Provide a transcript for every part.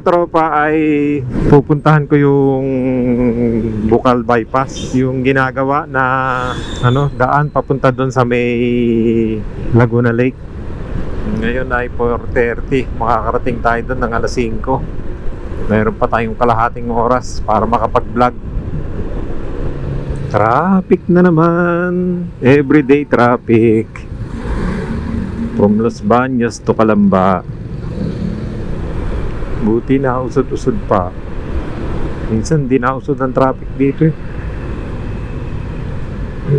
katropa ay pupuntahan ko yung Bukal Bypass, yung ginagawa na daan papunta doon sa may Laguna Lake. Ngayon ay 4:30, makakarating tayo doon ng alas 5. Mayroon pa tayong kalahating oras para makapag-vlog. Traffic na naman, everyday traffic from Los Baños to Calamba. Buti na usod-usod pa. Minsan di na usod ang traffic dito eh.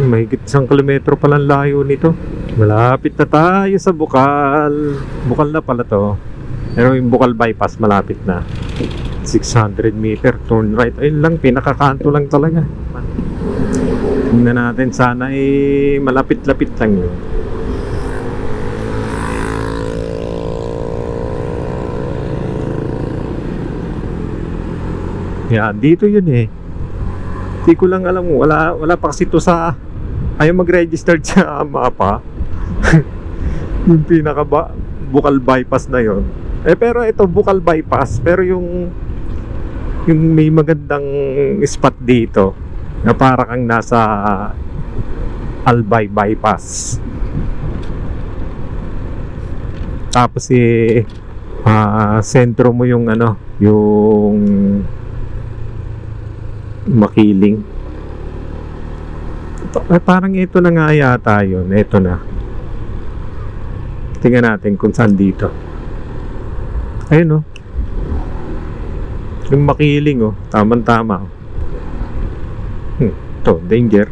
Mahigit 1 kilometro palang layo nito. Malapit na tayo sa Bukal. Bukal na pala to. Pero yung Bukal Bypass malapit na. 600 meter turn right. Ayun lang, pinakakanto lang talaga. Tingnan natin, sana eh malapit-lapit lang yun. Yan, dito yun eh. Hindi ko lang alam, wala pa kasi ito sa, ayaw mag-register sa mapa. Yung pinaka Bukal Bypass na yon. Pero ito Bukal Bypass, pero yung may magandang spot dito na para kang nasa Albay Bypass. Tapos sentro mo yung yung Makiling. Parang ito na nga yata yun. Ito na. Tingnan natin kung saan dito. Ayun oh. Yung Makiling oh. Tama-tama. Ito, danger.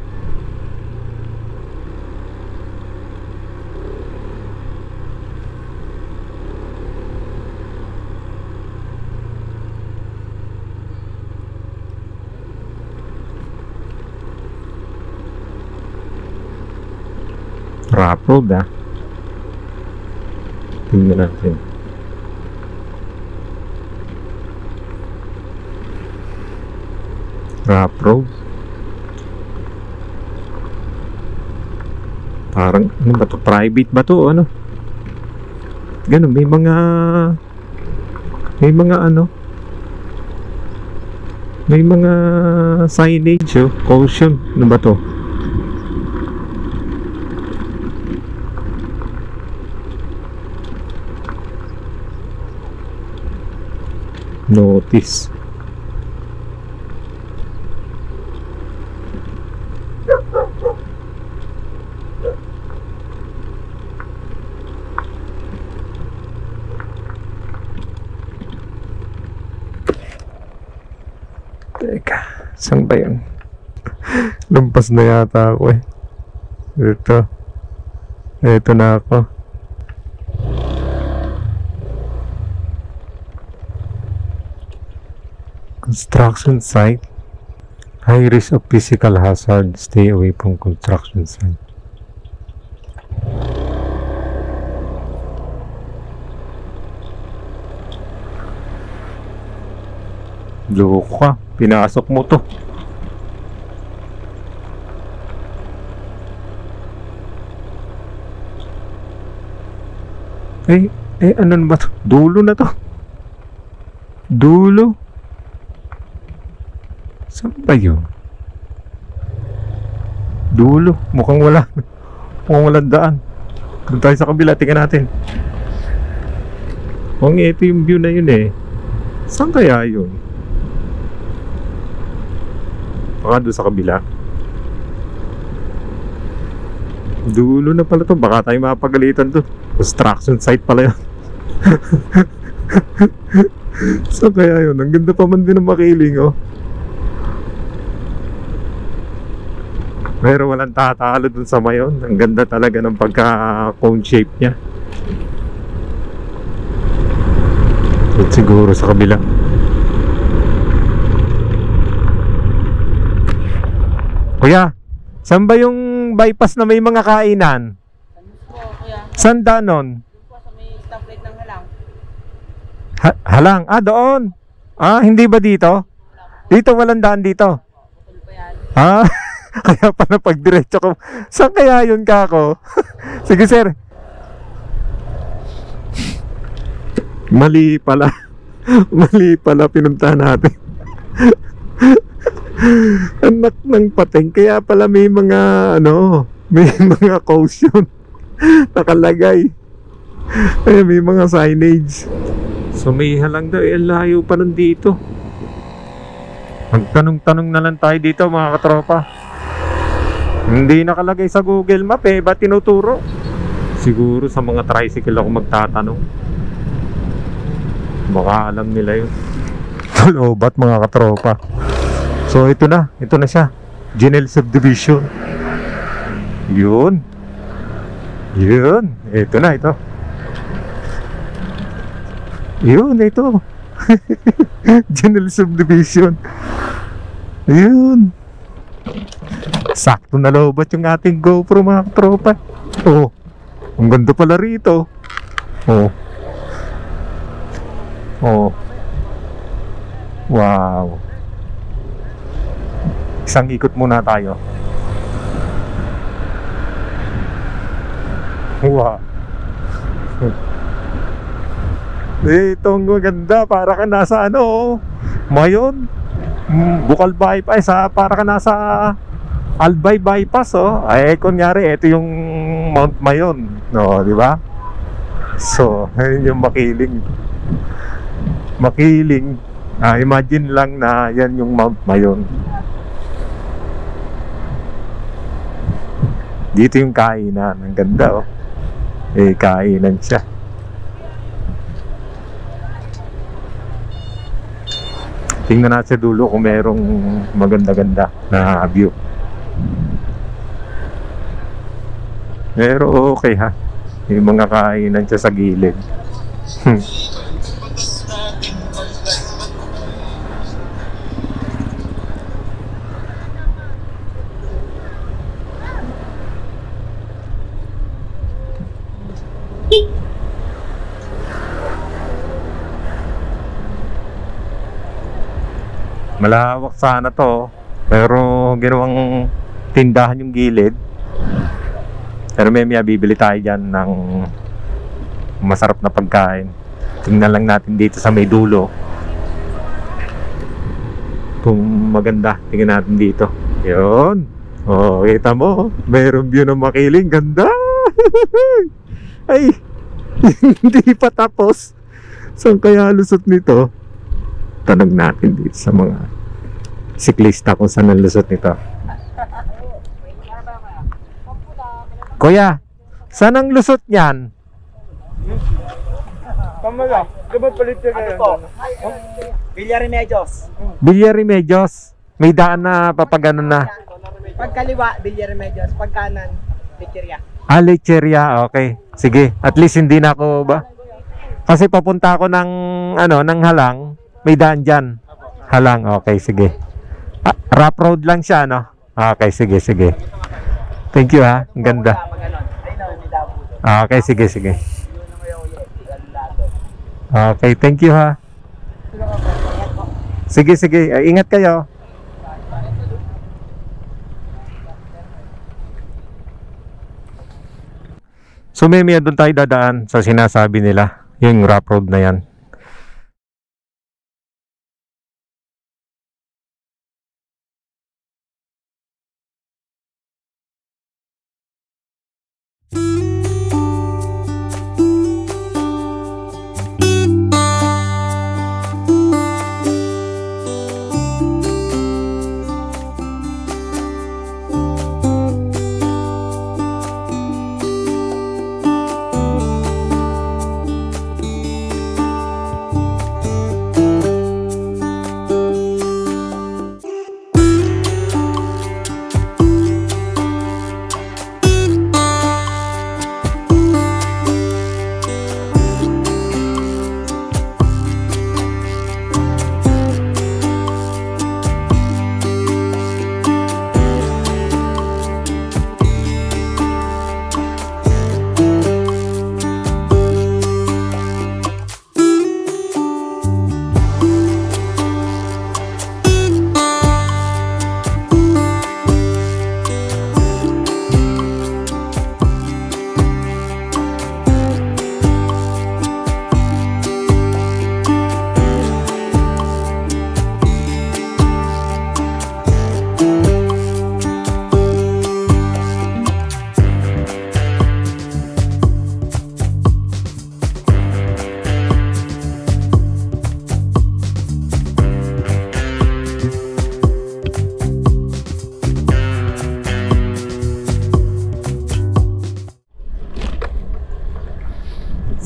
Rough road ah. Tingnan natin. Rough road. Parang ano ba to? Private ba to? Ano? Ganun, may mga may mga signage oh. Caution. Ano ba to? Notice. Teka, saan ba yun? Lumpas na yata ako eh. Ito na ako. Construction site. High risk of physical hazard. Stay away from construction site. Loko ka. Pinasok mo to. Ano ba to? Dulo na to. Dulo. Saan ba yun? Dulo. Mukhang walang daan. Doon tayo sa kabila. Tingnan natin. Mukhang ito yung view na yun eh. Saan kaya yun? Baka doon sa kabila. Dulo na pala to. Baka tayo mapagalitan to. Construction site pala yun. Saan kaya yun? Ang ganda pa man din ng Makiling oh. Pero walang tatalo dun sa mayon. Ang ganda talaga ng pagka-cone shape niya. At siguro sa kabila. Kuya, saan ba yung bypass na may mga kainan? Saan danon? Doon po sa may stoplight ng Halang. Halang? Doon. Hindi ba dito? Dito walang daan dito. Putol pa yan. Kaya pala pag diretso ko. Saan kaya yun kako? Sige sir. Mali pala. Mali pala pinuntahan natin. Anak ng pating. Kaya pala may mga may mga caution nakalagay. Ay, may mga signage. So may halang daw. Layo pa nun dito. Magtanong-tanong na lang tayo dito mga katropa. Hindi nakalagay sa Google Map ba't tinuturo? Siguro sa mga tricycle ako magtatanong. Baka alam nila yun. Lobat mga katropa. So ito na siya. Ginel Subdivision. Yun. Ito na ito. Yun ito. Ginel Subdivision. Yun. Sakto na lobat yung ating GoPro mga katropa. Oh. Ang ganda pala rito. Oh. Wow. Isang ikot muna tayo. Wow. Itong maganda. Para ka nasa Mayon. Bukal bypass para ka nasa Albay bypass kunyari ito yung Mount Mayon, di ba? So, ayun yung Makiling. Imagine lang na yan yung Mount Mayon. Dito yung kainan. Ang ganda kainan siya. Tingnan natin sa dulo kung merong maganda-ganda na view. Pero okay ha. Yung mga kainan siya sa gilid. Malawak sana to, pero ginawang tindahan yung gilid. Pero may bibili tayo dyan ng masarap na pagkain. Tingnan lang natin dito sa may dulo kung maganda. Tingnan natin dito. Yun. Kita mo, mayroong view ng Makiling. Ganda. Ay, hindi pa tapos. Saan kaya lusot nito? Tanong natin dito sa mga siklista kung saan ang lusot nito. Kuya, saan ang lusot niyan? Kamala, dapat palit yun Villaremedios. Villaremedios. May daan na papagano na. Pagkaliwa, Villaremedios. Pagkanan, Lecheria. Lecheria, okay. Sige, at least hindi na ako ba? Kasi papunta ako ng ng Halang. May daan dyan. Halang, okay, sige. Rough road lang siya, Okay, sige. Thank you ha, ang ganda. Okay, sige. Okay, thank you ha. Sige, ingat kayo. So may doon tayo dadaan sa sinasabi nila, yung rough road na yan.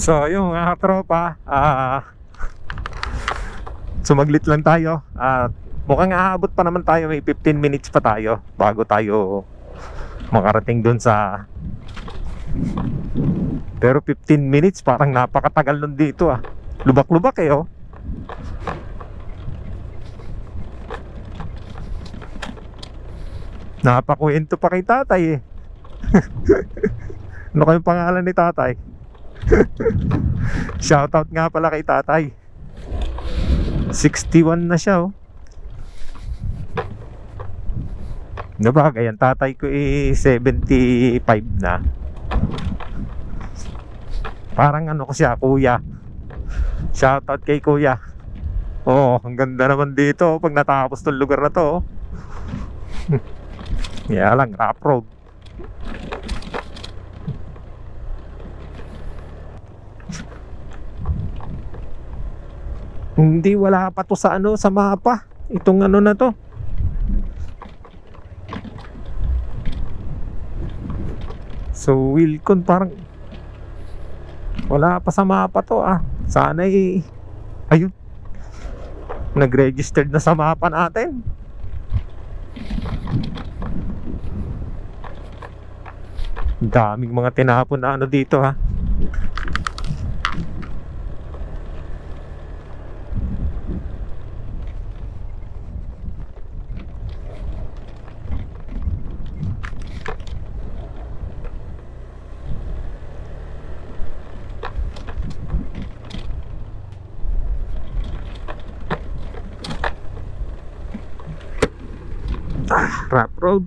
So yung mga tropa, sumaglit lang tayo at mukhang aabot pa naman tayo, may 15 minutes pa tayo bago tayo makarating dun sa, pero 15 minutes parang napakatagal nun dito lubak-lubak oh. Napakwento pa kay tatay Ano kayong pangalan ni tatay? Shoutout nga pala kay tatay. 61 na siya Nabagay, ang tatay ko 75 na. Parang ano ko siya, kuya. Shoutout kay kuya. Ang ganda naman dito pag natapos tong lugar na to Kaya lang, rough road. Hindi, wala pa to sa sa mapa. Itong na to. So, Wilcon parang wala pa sa mapa to Sana ayun. Nag-registered na sa mapa natin. Daming mga tinapon na dito rough road.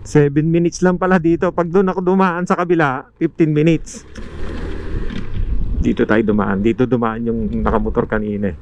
7 minutes lang pala dito. Pag doon ako dumaan sa kabila, 15 minutes. Dito tayo dumaan. Dito dumaan yung nakamotor kanina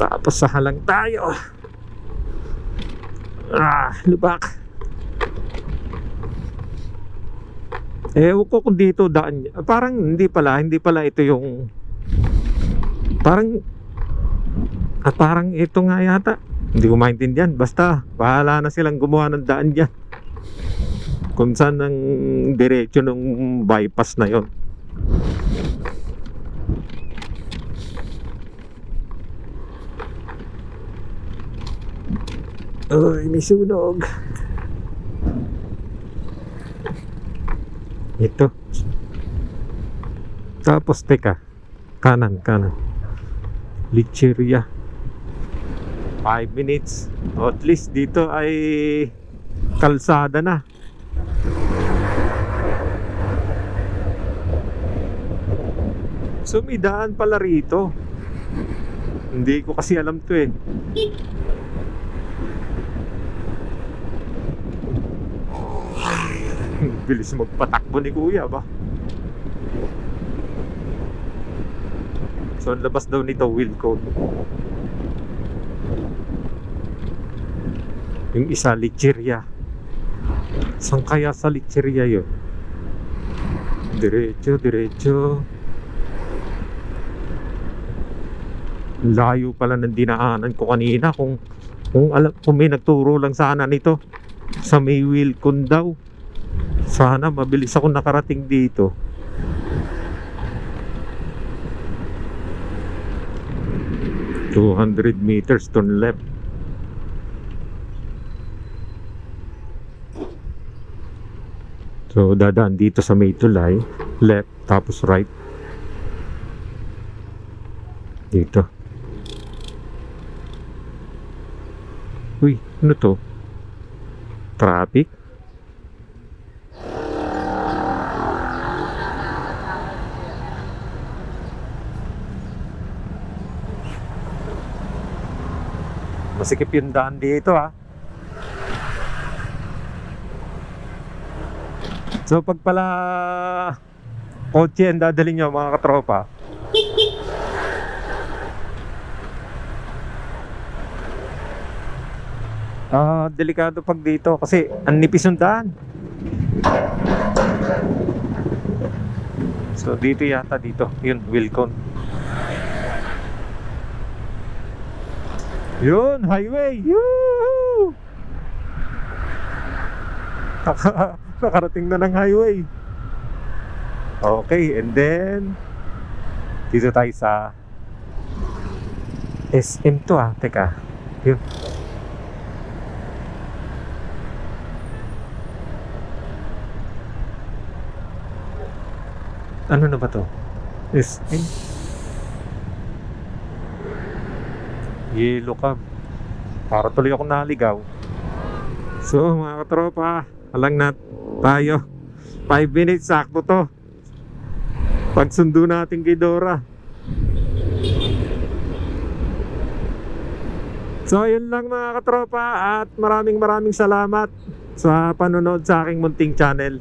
Tapos sahalang tayo. Lubak. Ewan ko kung dito daan. Parang hindi pala ito yung parang ito nga yata. Hindi ko maintindihan. Basta bahala na silang gumawa ng daan dyan kung saan ang diretso ng bypass na yon. Ay, may sunog. Ito. Tapos teka, kanan Lecheria. 5 minutes. At least dito ay kalsada na. So may daan pala rito. Hindi ko kasi alam to Bilis magpatakbo ni kuya ba. So ang labas daw nito Wilcon. Yung isa Lecheria. Saan kaya sa Lecheria yun? Diretso. Layo pala ng dinaanan ko kanina. Kung may nagturo lang sana nito sa may Wilcon daw, sana mabilis ako nakarating dito. $200 meters turn left. So dadaan dito sa may tulay, left tapos right. Dito. Uy, ano to? Traffic? Masikip yung daan dito So pag pala kotse ang dadalhin nyo mga katropa, Delikado pag dito kasi ang nipis yung daan. So dito yata dito, yun, Wilcon. Yun, highway. Yoo! Nakarating na ng highway. Okay, and then dito tayo sa SM to teka. Yun. Ano na ba to? SM? Yellow cab. Para tuloy ako naligaw. So mga katropa, alang na tayo. 5 minutes, sakto to. Pagsundo natin kay Dora. So yun lang mga katropa, at maraming salamat sa panonood sa aking munting channel.